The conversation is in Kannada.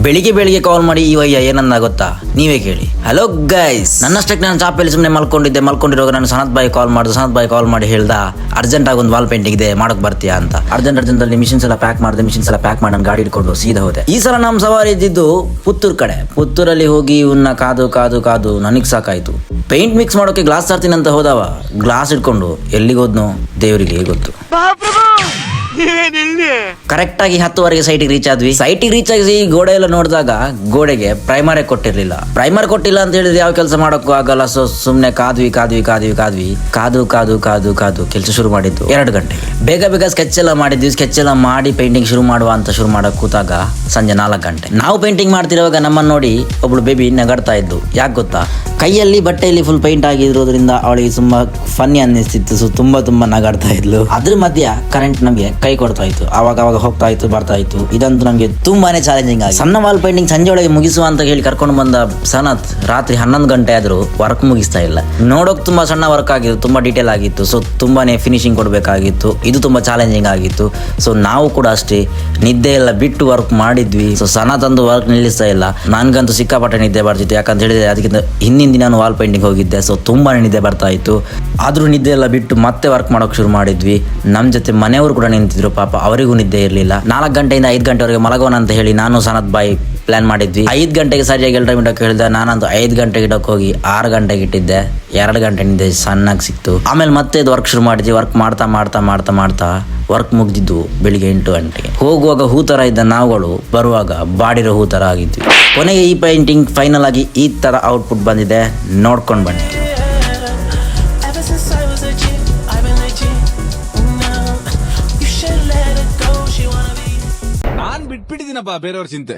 ಬೆಳಿಗ್ಗೆ ಬೆಳಿಗ್ಗೆ ಕಾಲ್ ಮಾಡಿ ಇವಯ್ಯ ಏನಂದ ಗೊತ್ತಾ, ನೀವೇ ಕೇಳಿ. ಹಲೋ ಗೈಸ್, ನನ್ನಷ್ಟಕ್ಕೆ ನಾನು ಚಾಪೆಯಲ್ಲಿ ಸುಮ್ಮನೆ ಮಲ್ಕೊಂಡಿರುವಾಗ ನಾನು ಸನತ್ ಬಾಯಿ ಕಾಲ್ ಮಾಡಿ ಹೇಳ್ದ ಅರ್ಜೆಂಟ್ ಆಗಿ ಒಂದು ವಾಲ್ ಪೇಂಟಿಂಗ್ ಇದೆ, ಮಾಡಕ್ ಬರ್ತೀಯಾ ಅಂತ. ಅರ್ಜೆಂಟ್ ಅಲ್ಲಿ ಮಿಷಿನ್ಸ್ ಎಲ್ಲ ಪ್ಯಾಕ್ ಮಾಡಿ ಗಾಡಿ ಇಟ್ಕೊಂಡು ಸೀದಾ ಹೋದೆ. ಈ ಸಲ ನಮ್ಮ ಸವಾರಿ ಇದ್ದಿದ್ದು ಪುತ್ತೂರ್ ಕಡೆ. ಪುತ್ತೂರಲ್ಲಿ ಹೋಗಿ ಇವನ್ನ ಕಾದು ನನಗ್ ಸಾಕಾಯ್ತು. ಪೇಂಟ್ ಮಿಕ್ಸ್ ಮಾಡೋಕೆ ಗ್ಲಾಸ್ ತರ್ತೀನಿ ಅಂತ ಹೋದವ, ಗ್ಲಾಸ್ ಇಟ್ಕೊಂಡು ಎಲ್ಲಿಗೋದ್ನೋ ದೇವರಿಗೆ ಗೊತ್ತು. ಕರೆಕ್ಟ್ ಆಗಿ 10:15 ಸೈಟಿಗೆ ರೀಚ್ ಆದ್ವಿ. ಸೈಟಿಗೆ ರೀಚ್ ಆಗಿ ಗೋಡೆ ಎಲ್ಲ ನೋಡಿದಾಗ ಗೋಡೆಗೆ ಪ್ರೈಮರೇ ಕೊಟ್ಟಿರ್ಲಿಲ್ಲ. ಪ್ರೈಮರ್ ಕೊಟ್ಟಿಲ್ಲ ಅಂತ ಹೇಳಿದ್ರೆ ಯಾವ ಕೆಲಸ ಮಾಡೋಕ್ಕೂ ಆಗಲ್ಲ. ಸೊ ಸುಮ್ನೆ ಕಾದ್ವಿ ಕಾದು ಕೆಲಸ ಶುರು ಮಾಡಿದ್ದು 2 ಗಂಟೆ. ಬೇಗ ಸ್ಕೆಚ್ ಎಲ್ಲ ಮಾಡಿದ್ವಿ. ಸ್ಕೆಚ್ ಎಲ್ಲ ಮಾಡಿ ಪೇಂಟಿಂಗ್ ಶುರು ಮಾಡಕ್ ಕೂತಾಗ ಸಂಜೆ 4 ಗಂಟೆ. ನಾವು ಪೇಂಟಿಂಗ್ ಮಾಡ್ತಿರುವಾಗ ನಮ್ಮನ್ನ ನೋಡಿ ಒಬ್ಳು ಬೇಬಿ ನಗಾಡ್ತಾ ಇದ್ದು. ಯಾಕೆ ಗೊತ್ತಾ, ಕೈಯಲ್ಲಿ ಬಟ್ಟೆಯಲ್ಲಿ ಫುಲ್ ಪೇಂಟ್ ಆಗಿರೋದ್ರಿಂದ ಅವಳಿಗೆ ತುಂಬಾ ಫನ್ನಿ ಅನ್ನಿಸ್ತಿತ್ತು. ಸೊ ತುಂಬಾ ನಗಾಡ್ತಾ ಇದ್ಲು. ಅದ್ರ ಮಧ್ಯ ಕರೆಂಟ್ ನಮ್ಗೆ ಕೈ ಕೊಡ್ತಾ ಇತ್ತು. ಅವಾಗ ಹೋಗ್ತಾ ಇತ್ತು, ಬರ್ತಾ ಇತ್ತು. ಇದಂತೂ ನಮ್ಗೆ ತುಂಬಾನೇ ಚಾಲೆಂಜಿಂಗ್ ಆಗಿ. ಸಣ್ಣ ವಾಲ್ ಪೇಂಟಿಂಗ್ ಸಂಜೆ ಒಳಗೆ ಮುಗಿಸುವ ಅಂತ ಹೇಳಿ ಕರ್ಕೊಂಡು ಬಂದ ಸನತ್ ರಾತ್ರಿ 11 ಗಂಟೆ ಆದ್ರೂ ವರ್ಕ್ ಮುಗಿಸ್ತಾ ಇಲ್ಲ. ನೋಡೋಕ್ ತುಂಬಾ ಸಣ್ಣ ವರ್ಕ್ ಆಗಿತ್ತು, ತುಂಬಾ ಡೀಟೇಲ್ ಆಗಿತ್ತು. ಸೊ ತುಂಬಾನೇ ಫಿನಿಶಿಂಗ್ ಕೊಡ್ಬೇಕಾಗಿತ್ತು. ಇದು ತುಂಬಾ ಚಾಲೆಂಜಿಂಗ್ ಆಗಿತ್ತು. ಸೊ ನಾವು ಕೂಡ ಅಷ್ಟೇ ನಿದ್ದೆ ಎಲ್ಲ ಬಿಟ್ಟು ವರ್ಕ್ ಮಾಡಿದ್ವಿ. ಸೊ ಸನತ್ ಅಂದು ವರ್ಕ್ ನಿಲ್ಲಿಸ್ತಾ ಇಲ್ಲ. ನನ್ಗಂತೂ ಸಿಕ್ಕಾಪಟ್ಟೆ ನಿದ್ದೆ ಬರ್ತಿತ್ತು. ಯಾಕಂತ ಹೇಳಿದ್ರೆ ಅದಕ್ಕಿಂತ ಹಿಂದಿನ ದಿನ ವಾಲ್ ಪೇಂಟಿಂಗ್ ಹೋಗಿದ್ದೆ. ಸೊ ತುಂಬಾನೇ ನಿದ್ದೆ ಬರ್ತಾ ಇತ್ತು. ಆದ್ರೂ ನಿದ್ದೆ ಎಲ್ಲ ಬಿಟ್ಟು ಮತ್ತೆ ವರ್ಕ್ ಮಾಡೋಕೆ ಶುರು ಮಾಡಿದ್ವಿ. ನಮ್ಮ ಜೊತೆ ಮನೆಯವರು ಕೂಡ ನಿಂತಿದ್ರು. ಪಾಪ ಅವರಿಗೂ ನಿದ್ದೆ ಇರಲಿಲ್ಲ. 4 ಗಂಟೆಯಿಂದ 5 ಗಂಟೆವರೆಗೆ ಮಲಗೋಣ ಅಂತ ಹೇಳಿ ನಾನು ಸನತ್ ಬಾಯಿ ಪ್ಲಾನ್ ಮಾಡಿದ್ವಿ. 5 ಗಂಟೆಗೆ ಸರಿಯಾಗಿ ಎಲ್ಲರ ಇಡಕ್ಕೆ ಹೇಳಿದೆ. ನಾನಂತೂ 5 ಗಂಟೆಗೆ ಇಡಕ್ಕೆ ಹೋಗಿ 6 ಗಂಟೆಗೆ ಇಟ್ಟಿದ್ದೆ. 2 ಗಂಟೆ ನಿದ್ದೆ ಸಣ್ಣಾಗಿ ಸಿಕ್ತು. ಆಮೇಲೆ ಮತ್ತೆ ವರ್ಕ್ ಶುರು ಮಾಡಿದ್ವಿ. ವರ್ಕ್ ಮಾಡ್ತಾ ವರ್ಕ್ ಮುಗ್ದಿದ್ದು ಬೆಳಿಗ್ಗೆ 8 ಗಂಟೆಗೆ. ಹೋಗುವಾಗ ಹೂ ತರ ಇದ್ದ ನಾವುಗಳು ಬರುವಾಗ ಬಾಡಿರೋ ಹೂ ತರ ಆಗಿದ್ವಿ. ಕೊನೆಗೆ ಈ ಪೇಂಟಿಂಗ್ ಫೈನಲ್ ಆಗಿ ಈ ತರ ಔಟ್ಪುಟ್ ಬಂದಿದೆ. ನೋಡ್ಕೊಂಡು ಬನ್ನಿ. ನಾನ್ ಬಿಟ್ಬಿಟ್ಟಿದ್ದೀನಪ್ಪ ಬೇರೆಯವ್ರ ಚಿಂತೆ.